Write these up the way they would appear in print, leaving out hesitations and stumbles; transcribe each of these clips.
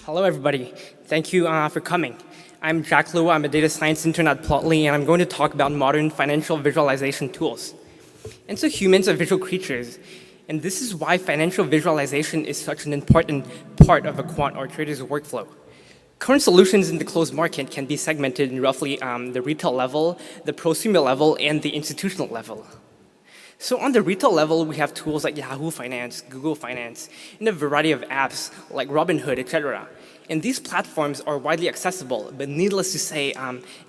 Hello, everybody. Thank you for coming. I'm Jack Liu. I'm a data science intern at Plotly, and I'm going to talk about modern financial visualization tools. And so humans are visual creatures, and this is why financial visualization is such an important part of a quant or trader's workflow. Current solutions in the closed market can be segmented in roughly the retail level, the prosumer level, and the institutional level. So on the retail level, we have tools like Yahoo Finance, Google Finance, and a variety of apps like Robinhood, etc. And these platforms are widely accessible, but needless to say,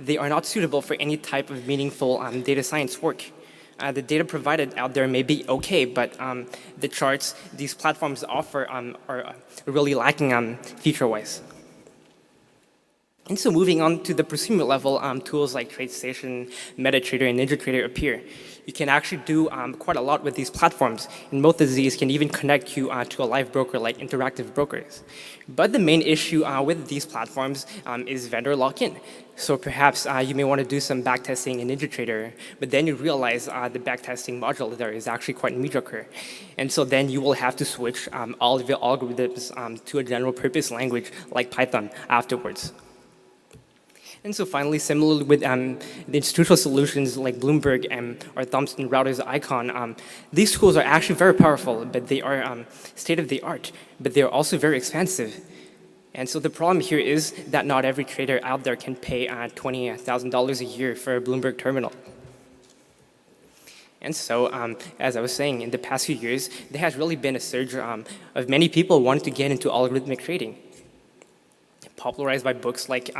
they are not suitable for any type of meaningful data science work. The data provided out there may be okay, but the charts these platforms offer are really lacking feature-wise. And so moving on to the prosumer level, tools like TradeStation, MetaTrader, and NinjaTrader appear. You can actually do quite a lot with these platforms, and most of these can even connect you to a live broker like Interactive Brokers. But the main issue with these platforms is vendor lock-in. So perhaps you may want to do some backtesting in NinjaTrader, but then you realize the backtesting module there is actually quite mediocre. And so then you will have to switch all of your algorithms to a general purpose language like Python afterwards. And so finally, similarly with the institutional solutions like Bloomberg or Thomson Reuters Icon, these tools are actually very powerful, but they are state-of-the-art, but they are also very expensive. And so the problem here is that not every trader out there can pay $20,000 a year for a Bloomberg terminal. And so, as I was saying, in the past few years, there has really been a surge of many people wanting to get into algorithmic trading. Popularized by books like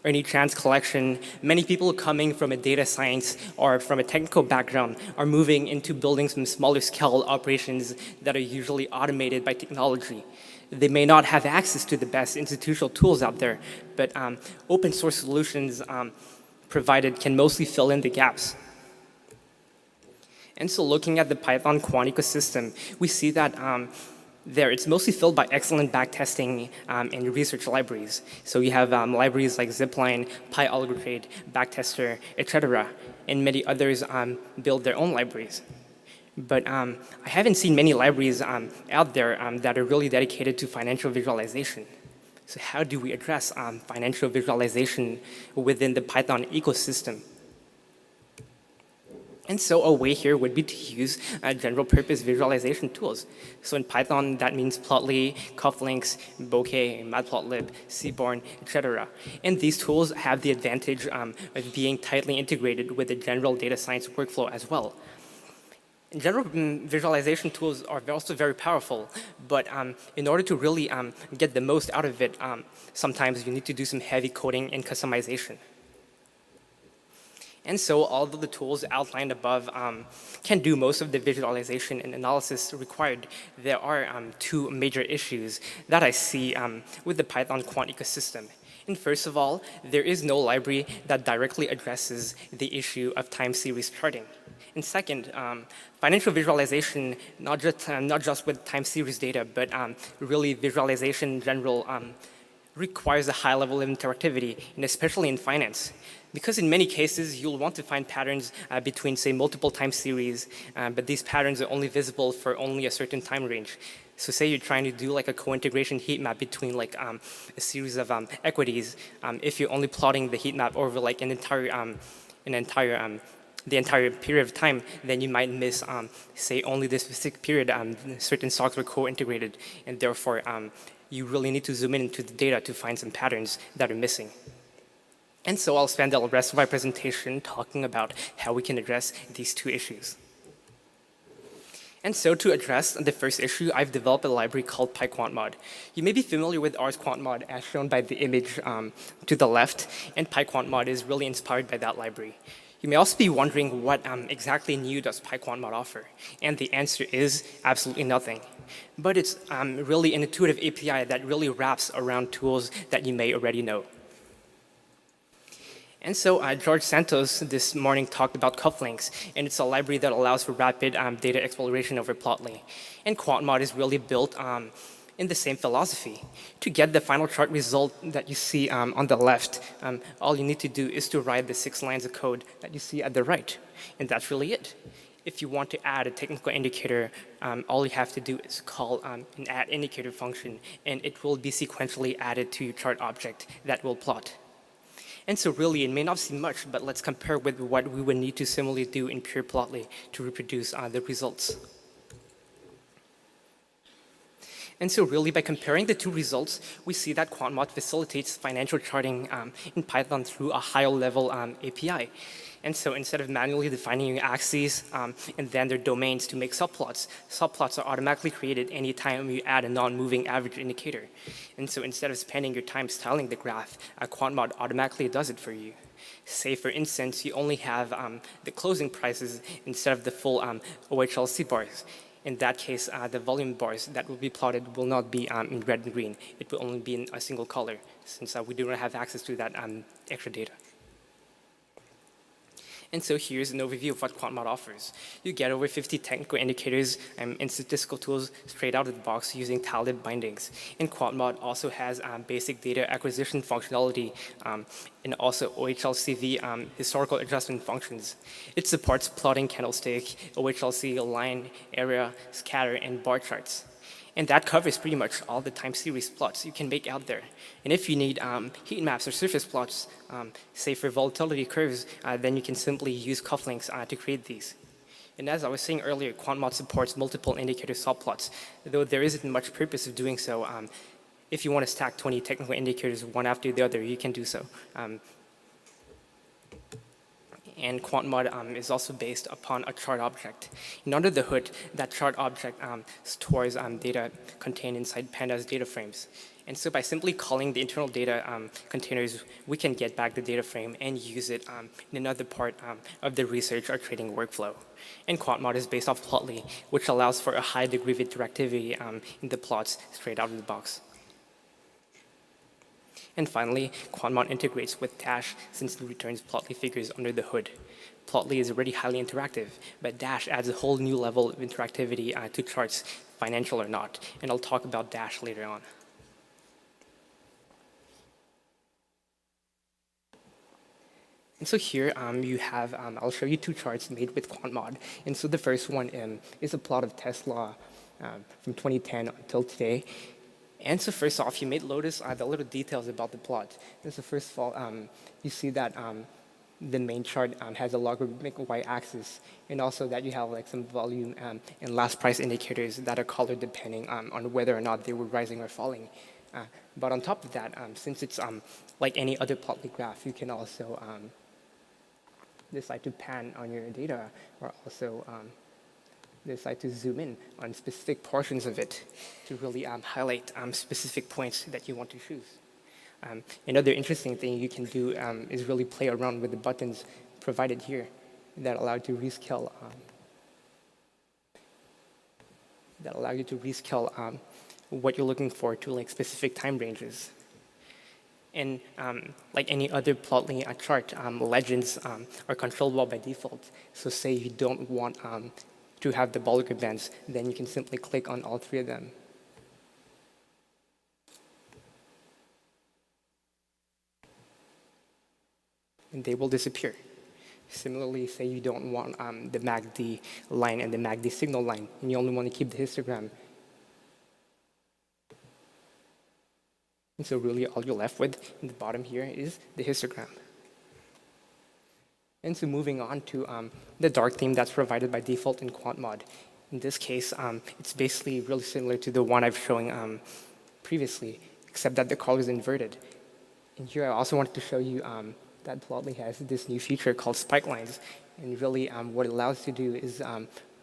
Ernie Chan's collection, many people coming from a data science or from a technical background are moving into building some smaller scale operations that are usually automated by technology. They may not have access to the best institutional tools out there, but open source solutions provided can mostly fill in the gaps. And so looking at the Python quant ecosystem, we see that it's mostly filled by excellent backtesting and research libraries. So you have libraries like Zipline, PyAlgotrade, Backtester, etc. And many others build their own libraries. But I haven't seen many libraries out there that are really dedicated to financial visualization. So how do we address financial visualization within the Python ecosystem? And so a way here would be to use general purpose visualization tools. So in Python, that means Plotly, Cufflinks, Bokeh, Matplotlib, Seaborn, etc. And these tools have the advantage of being tightly integrated with the general data science workflow as well. General visualization tools are also very powerful, but in order to really get the most out of it, sometimes you need to do some heavy coding and customization. And so although the tools outlined above can do most of the visualization and analysis required, there are two major issues that I see with the Python quant ecosystem. And first of all, there is no library that directly addresses the issue of time series charting. And second, financial visualization, not just with time series data, but really visualization in general requires a high level of interactivity, and especially in finance. Because in many cases, you'll want to find patterns between, say, multiple time series, but these patterns are only visible for only a certain time range. So say you're trying to do like a co-integration heat map between like a series of equities. If you're only plotting the heat map over like the entire period of time, then you might miss, say, only this specific period certain stocks were co-integrated, and therefore you really need to zoom in into the data to find some patterns that are missing. And so I'll spend the rest of my presentation talking about how we can address these two issues. And so to address the first issue, I've developed a library called py-Quantmod. You may be familiar with R's Quantmod as shown by the image to the left, and py-Quantmod is really inspired by that library. You may also be wondering what exactly new does py-Quantmod offer? And the answer is absolutely nothing. But it's really an intuitive API that really wraps around tools that you may already know. And so George Santos this morning talked about cufflinks, and it's a library that allows for rapid data exploration over Plotly. And Quantmod is really built in the same philosophy. To get the final chart result that you see on the left, all you need to do is to write the 6 lines of code that you see at the right, and that's really it. If you want to add a technical indicator, all you have to do is call an add indicator function, and it will be sequentially added to your chart object that will plot. And so really, it may not seem much, but let's compare with what we would need to similarly do in pure Plotly to reproduce the results. And so really, by comparing the two results, we see that Quantmod facilitates financial charting in Python through a higher-level API. And so instead of manually defining your axes and then their domains to make subplots, subplots are automatically created anytime you add a non-moving average indicator. And so instead of spending your time styling the graph, Quantmod automatically does it for you. Say, for instance, you only have the closing prices instead of the full OHLC bars. In that case, the volume bars that will be plotted will not be in red and green. It will only be in a single color, since we do not have access to that extra data. And so here's an overview of what Quantmod offers. You get over 50 technical indicators and statistical tools straight out of the box using tiled bindings. And Quantmod also has basic data acquisition functionality and also OHLCV historical adjustment functions. It supports plotting candlestick, OHLC, line, area, scatter, and bar charts. And that covers pretty much all the time series plots you can make out there. And if you need heat maps or surface plots, say for volatility curves, then you can simply use cufflinks to create these. And as I was saying earlier, Quantmod supports multiple indicator subplots, though there isn't much purpose of doing so. If you want to stack 20 technical indicators one after the other, you can do so. And Quantmod is also based upon a chart object. And under the hood, that chart object stores data contained inside pandas data frames. And so by simply calling the internal data containers, we can get back the data frame and use it in another part of the research or trading workflow. And Quantmod is based off Plotly, which allows for a high degree of interactivity in the plots straight out of the box. And finally, Quantmod integrates with Dash since it returns Plotly figures under the hood. Plotly is already highly interactive, but Dash adds a whole new level of interactivity to charts, financial or not, and I'll talk about Dash later on. And so here you have, I'll show you two charts made with Quantmod. And so the first one is a plot of Tesla from 2010 until today. And so first off, you may notice the little details about the plot. And so first of all, you see that the main chart has a logarithmic y-axis, and also that you have like some volume and last price indicators that are colored depending on whether or not they were rising or falling. But on top of that, since it's like any other Plotly graph, you can also decide to pan on your data, or also decide to zoom in on specific portions of it to really highlight specific points that you want to choose. Another interesting thing you can do is really play around with the buttons provided here that allow you to rescale what you're looking for to like specific time ranges. And like any other Plotly chart, legends are controllable by default. So say you don't want to have the Bollinger Bands, then you can simply click on all three of them. And they will disappear. Similarly, say you don't want the MACD line and the MACD signal line, and you only want to keep the histogram. And so really all you're left with in the bottom here is the histogram. And so moving on to the dark theme that's provided by default in Quantmod. In this case, it's basically really similar to the one I've shown previously, except that the color is inverted. And here I also wanted to show you that Plotly has this new feature called spike lines. And really what it allows you to do is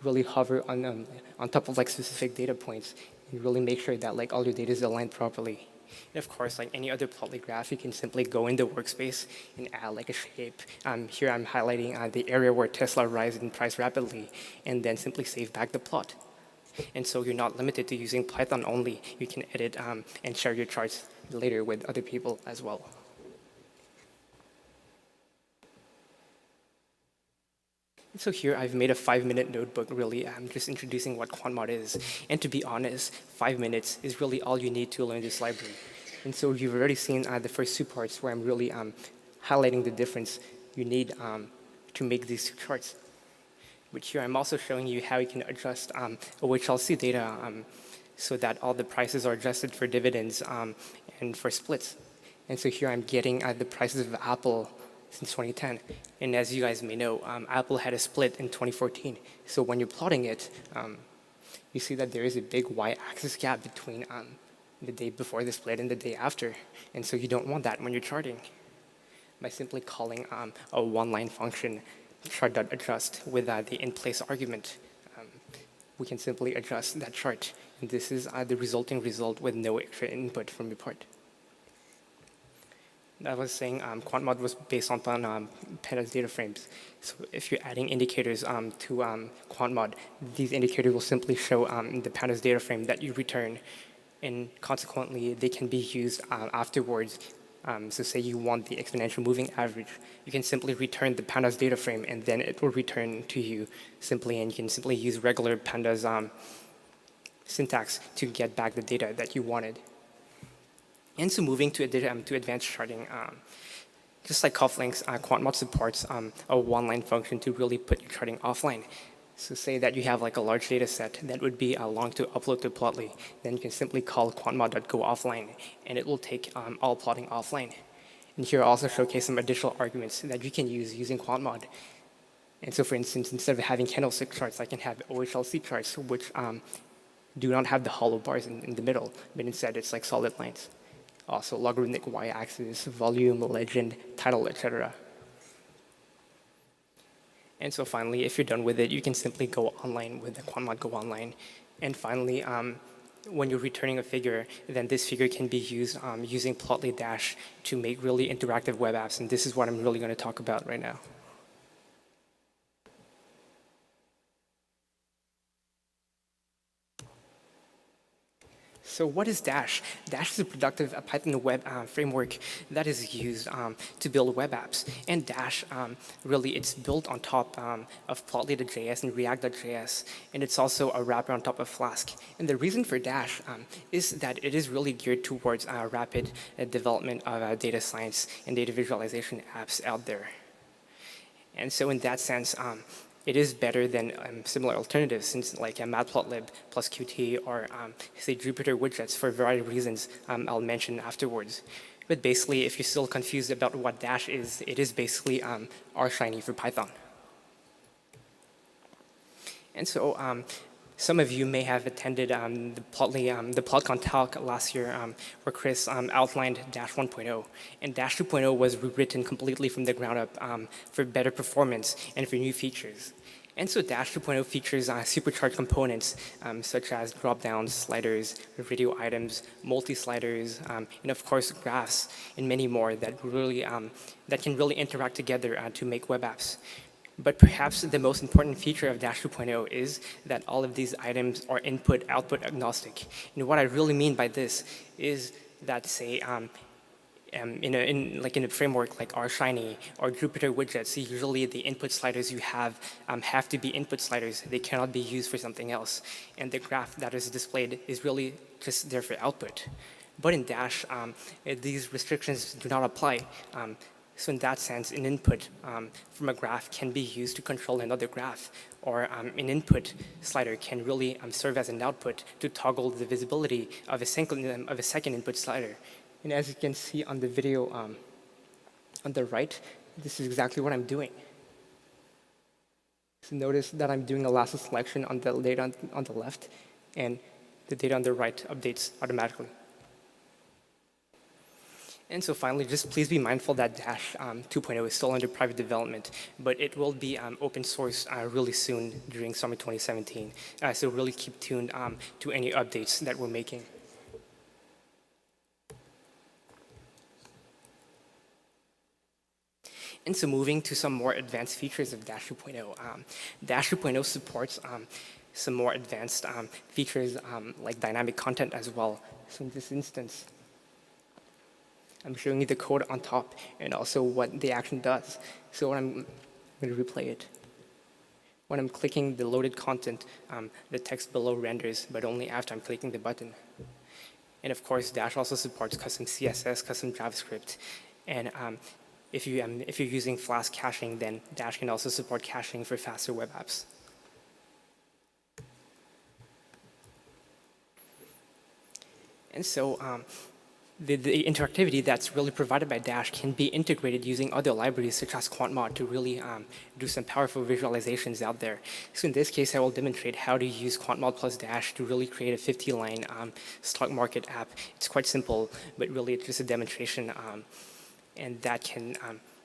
really hover on top of like specific data points and really make sure that like all your data is aligned properly. And of course, like any other Plotly graph, you can simply go in the workspace and add like a shape. Here I'm highlighting the area where Tesla rises in price rapidly, and then simply save back the plot. And so you're not limited to using Python only. You can edit and share your charts later with other people as well. And so here I've made a 5-minute notebook, really. I'm just introducing what Quantmod is. And to be honest, 5 minutes is really all you need to learn this library. And so you've already seen the first two parts where I'm really highlighting the difference you need to make these two charts. But here I'm also showing you how you can adjust OHLC data so that all the prices are adjusted for dividends and for splits. And so here I'm getting the prices of Apple since 2010. And as you guys may know, Apple had a split in 2014. So when you're plotting it, you see that there is a big y-axis gap between the day before the split and the day after. And so you don't want that when you're charting. By simply calling a one-line function, chart.adjust, with the in-place argument, we can simply adjust that chart. And this is the resulting result with no extra input from your part. I was saying Quantmod was based on pandas data frames. So if you're adding indicators to Quantmod, these indicators will simply show the pandas data frame that you return, and consequently they can be used afterwards. So say you want the exponential moving average, you can simply return the pandas data frame, and then it will return to you simply, and you can simply use regular pandas syntax to get back the data that you wanted. And so moving to advanced charting, just like cufflinks, Quantmod supports a one-line function to really put your charting offline. So say that you have like a large data set that would be long to upload to Plotly, then you can simply call quantmod.go offline, and it will take all plotting offline. And here I also showcase some additional arguments that you can use using Quantmod. And so for instance, instead of having candlestick charts, I can have OHLC charts, which do not have the hollow bars in the middle, but instead it's like solid lines. Also logarithmic y-axis, volume, legend, title, etc. And so finally, if you're done with it, you can simply go online with the Quantmod go online. And finally, when you're returning a figure, then this figure can be used using Plotly Dash to make really interactive web apps. And this is what I'm really going to talk about right now. So what is Dash? Dash is a productive Python web framework that is used to build web apps. And Dash, really, it's built on top of Plotly.js and React.js. And it's also a wrapper on top of Flask. And the reason for Dash is that it is really geared towards rapid development of data science and data visualization apps out there. And so in that sense, it is better than similar alternatives, since like Matplotlib plus Qt or say Jupyter widgets for a variety of reasons I'll mention afterwards. But basically, if you're still confused about what Dash is, it is basically R-Shiny for Python. And so some of you may have attended the PLOTCON talk last year where Chris outlined Dash 1.0. And Dash 2.0 was rewritten completely from the ground up for better performance and for new features. And so Dash 2.0 features supercharged components such as drop-downs, sliders, radio items, multi-sliders, and of course graphs, and many more that can really interact together to make web apps. But perhaps the most important feature of Dash 2.0 is that all of these items are input-output agnostic. And what I really mean by this is that, say, in a framework like R-Shiny or Jupyter widgets, usually the input sliders you have to be input sliders. They cannot be used for something else. And the graph that is displayed is really just there for output. But in Dash, these restrictions do not apply. So in that sense, an input from a graph can be used to control another graph, or an input slider can really serve as an output to toggle the visibility of a second input slider. And as you can see on the video on the right, this is exactly what I'm doing. So notice that I'm doing a lasso selection on the data on the left, and the data on the right updates automatically. And so finally, just please be mindful that Dash 2.0 is still under private development, but it will be open source really soon during summer 2017. So really keep tuned to any updates that we're making. And so moving to some more advanced features of Dash 2.0. Dash 2.0 supports some more advanced features like dynamic content as well. So in this instance, I'm showing you the code on top and also what the action does. So when I'm going to replay it. When I'm clicking the loaded content, the text below renders, but only after I'm clicking the button. And of course, Dash also supports custom CSS, custom JavaScript. And if you're using Flask caching, then Dash can also support caching for faster web apps. And so the interactivity that's really provided by Dash can be integrated using other libraries such as Quantmod to really do some powerful visualizations out there. So in this case, I will demonstrate how to use Quantmod plus Dash to really create a 50-line stock market app. It's quite simple, but really it's just a demonstration, and that can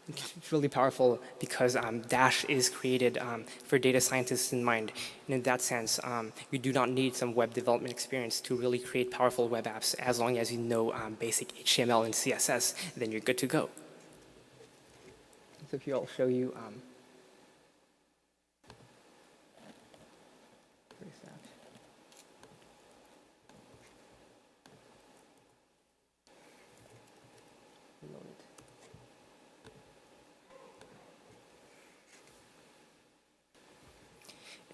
it's really powerful because Dash is created for data scientists in mind. And in that sense, you do not need some web development experience to really create powerful web apps. As long as you know basic HTML and CSS, then you're good to go. So here I'll show you where's that? Reload it.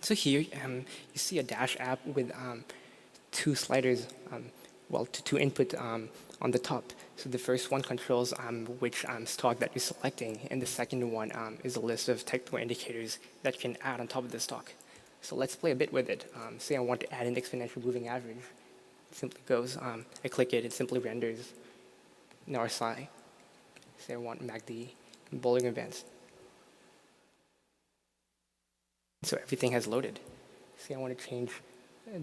So here you see a Dash app with two sliders, two input on the top. So the first one controls which stock that you're selecting, and the second one is a list of technical indicators that you can add on top of the stock. So let's play a bit with it. Say I want to add an exponential moving average. It simply goes, I click it, it simply renders an RSI. Say I want MACD and Bollinger Bands. So everything has loaded. See, I want to change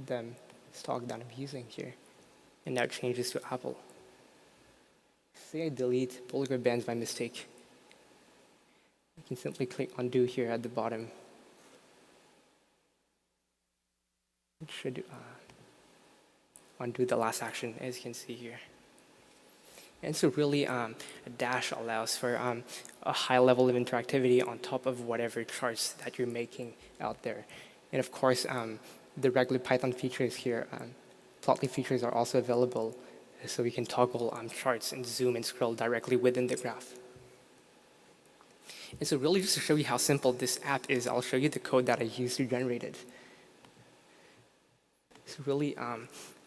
the stock that I'm using here. And now it changes to Apple. Say I delete Bollinger Bands by mistake. I can simply click undo here at the bottom. It should undo the last action, as you can see here. And so really, a Dash allows for a high level of interactivity on top of whatever charts that you're making out there. And of course, the regular Python features here, Plotly features are also available, so we can toggle charts and zoom and scroll directly within the graph. And so really, just to show you how simple this app is, I'll show you the code that I used to generate it. So really,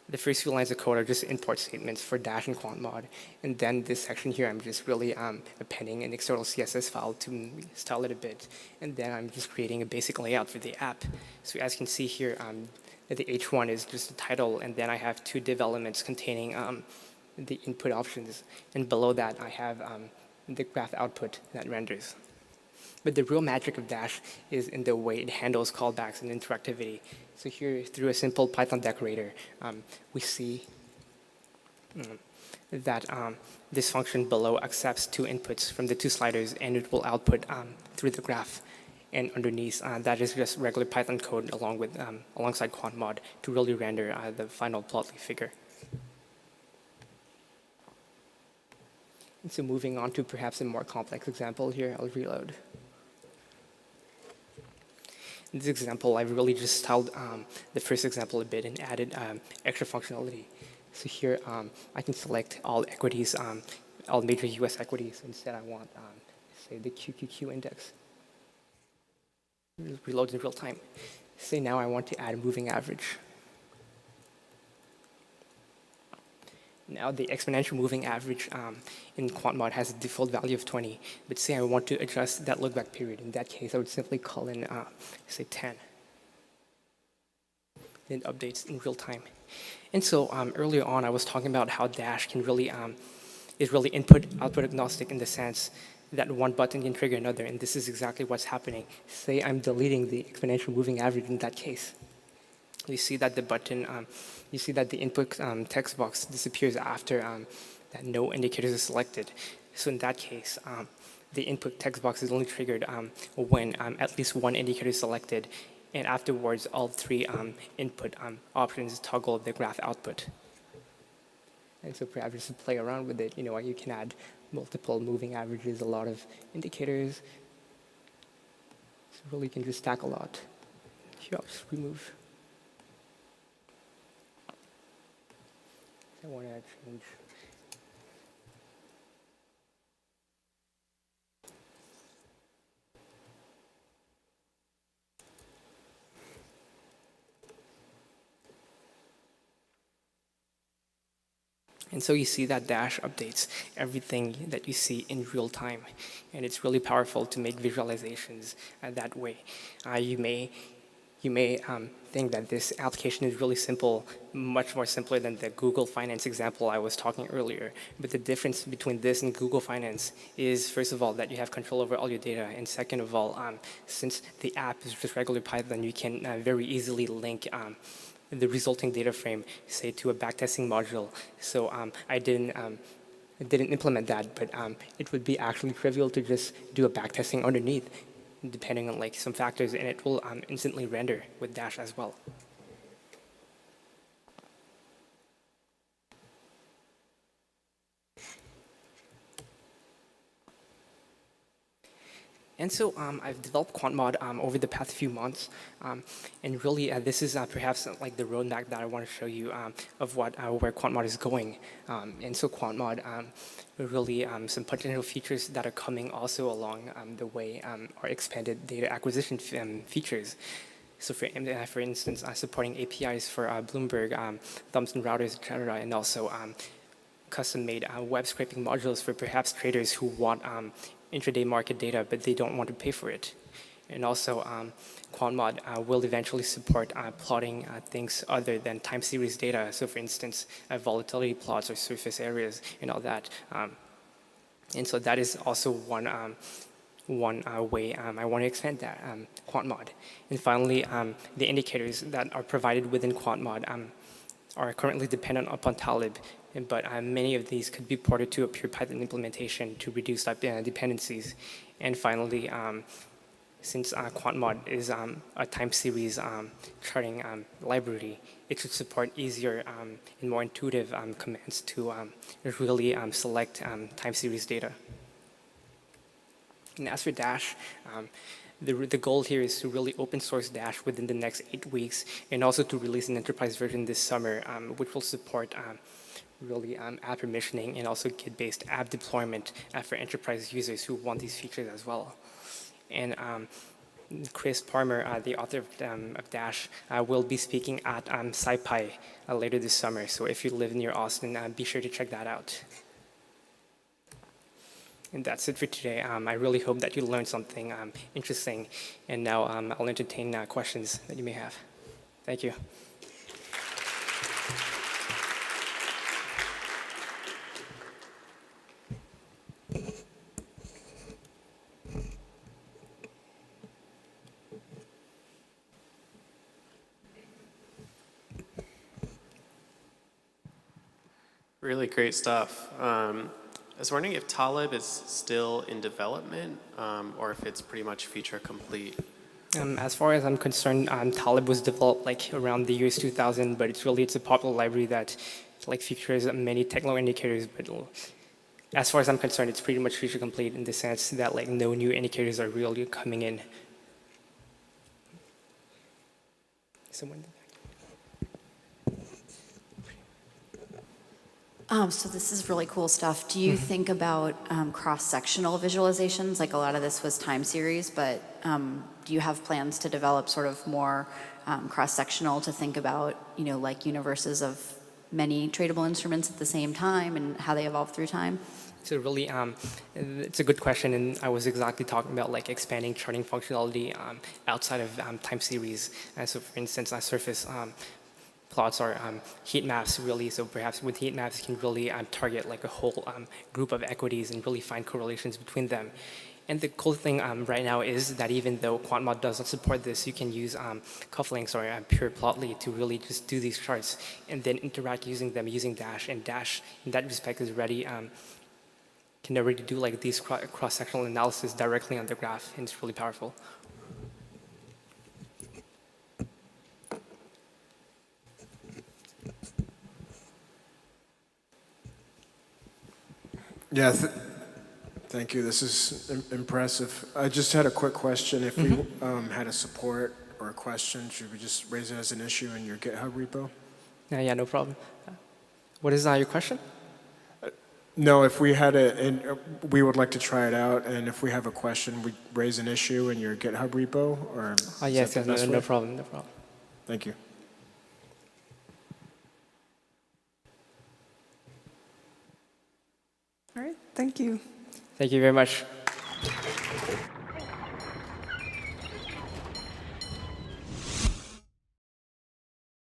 the first few lines of code are just import statements for Dash and Quantmod. And then this section here, I'm just really appending an external CSS file to style it a bit. And then I'm just creating a basic layout for the app. So as you can see here, the H1 is just the title, and then I have two div elements containing the input options. And below that, I have the graph output that renders. But the real magic of Dash is in the way it handles callbacks and interactivity. So here, through a simple Python decorator, we see that this function below accepts two inputs from the two sliders, and it will output through the graph. And underneath, that is just regular Python code alongside Quantmod to really render the final Plotly figure. And so moving on to perhaps a more complex example here, I'll reload. In this example, I've really just styled the first example a bit and added extra functionality. So here, I can select all equities, all major US equities. Instead, I want, say, the QQQ index. It reloads in real time. Say now I want to add a moving average. Now the exponential moving average in Quantmod has a default value of 20, but say I want to adjust that lookback period. In that case, I would simply call in, say, 10. And it updates in real time. And so earlier on, I was talking about how Dash can really is really input-output agnostic in the sense that one button can trigger another, and this is exactly what's happening. Say I'm deleting the exponential moving average in that case. You see that the button, you see that the input text box disappears after that no indicators are selected. So in that case, the input text box is only triggered when at least one indicator is selected, and afterwards all three input options toggle the graph output. And so perhaps just to play around with it, you can add multiple moving averages, a lot of indicators. So really you can just stack a lot. Here I'll just remove. I want to change. And so you see that Dash updates everything that you see in real time. And it's really powerful to make visualizations that way. You may You may think that this application is really simple, much more simpler than the Google Finance example I was talking earlier. But the difference between this and Google Finance is, first of all, that you have control over all your data. And second of all, since the app is just regular Python, you can very easily link the resulting data frame, say, to a backtesting module. So I didn't implement that, but it would be actually trivial to just do a backtesting underneath, depending on like some factors, and it will instantly render with Dash as well. And so I've developed Quantmod over the past few months, and really this is perhaps like the roadmap that I want to show you of what where Quantmod is going. And so Quantmod, really some potential features that are coming also along the way are expanded data acquisition features. So for instance, supporting APIs for Bloomberg, Thomson routers, etc., and also custom-made web scraping modules for perhaps traders who want intraday market data, but they don't want to pay for it. And also, Quantmod will eventually support plotting things other than time series data. So for instance, volatility plots or surface areas and all that. And so that is also one way I want to expand that, Quantmod. And finally, the indicators that are provided within Quantmod are currently dependent upon Talib, but many of these could be ported to a pure Python implementation to reduce dependencies. And finally, since Quantmod is a time series charting library, it should support easier and more intuitive commands to really select time series data. And as for Dash, the goal here is to really open source Dash within the next 8 weeks, and also to release an enterprise version this summer, which will support really app permissioning and also Git-based app deployment for enterprise users who want these features as well. And Chris Parmer, the author of Dash, will be speaking at SciPy later this summer. So if you live near Austin, be sure to check that out. And that's it for today. I really hope that you learned something interesting. And now I'll entertain questions that you may have. Thank you. Really great stuff. I was wondering if Talib is still in development or if it's pretty much feature complete. As far as I'm concerned, Talib was developed like around the years 2000, but it's a popular library that like features many technical indicators. But as far as I'm concerned, it's pretty much feature complete in the sense that like no new indicators are really coming in. Someone. So this is really cool stuff. Do you think about cross-sectional visualizations? Like a lot of this was time series, but do you have plans to develop sort of more cross-sectional to think about, like universes of many tradable instruments at the same time and how they evolve through time? So really, it's a good question, and I was exactly talking about like expanding charting functionality outside of time series. So for instance, surface plots are heat maps really, so perhaps with heat maps you can really target like a whole group of equities and really find correlations between them. And the cool thing right now is that even though Quantmod doesn't support this, you can use cufflinks or pure Plotly to really just do these charts and then interact using them using Dash. And Dash, in that respect, is ready, can already do like these cross-sectional analysis directly on the graph, and it's really powerful. Yeah, thank you. This is impressive. I just had a quick question. If we had a support or a question, should we just raise it as an issue in your GitHub repo? Yeah, no problem. What is your question? No, if we had we would like to try it out, and if we have a question, we raise an issue in your GitHub repo, or Yes, no problem, no problem. Thank you. All right, thank you. Thank you very much.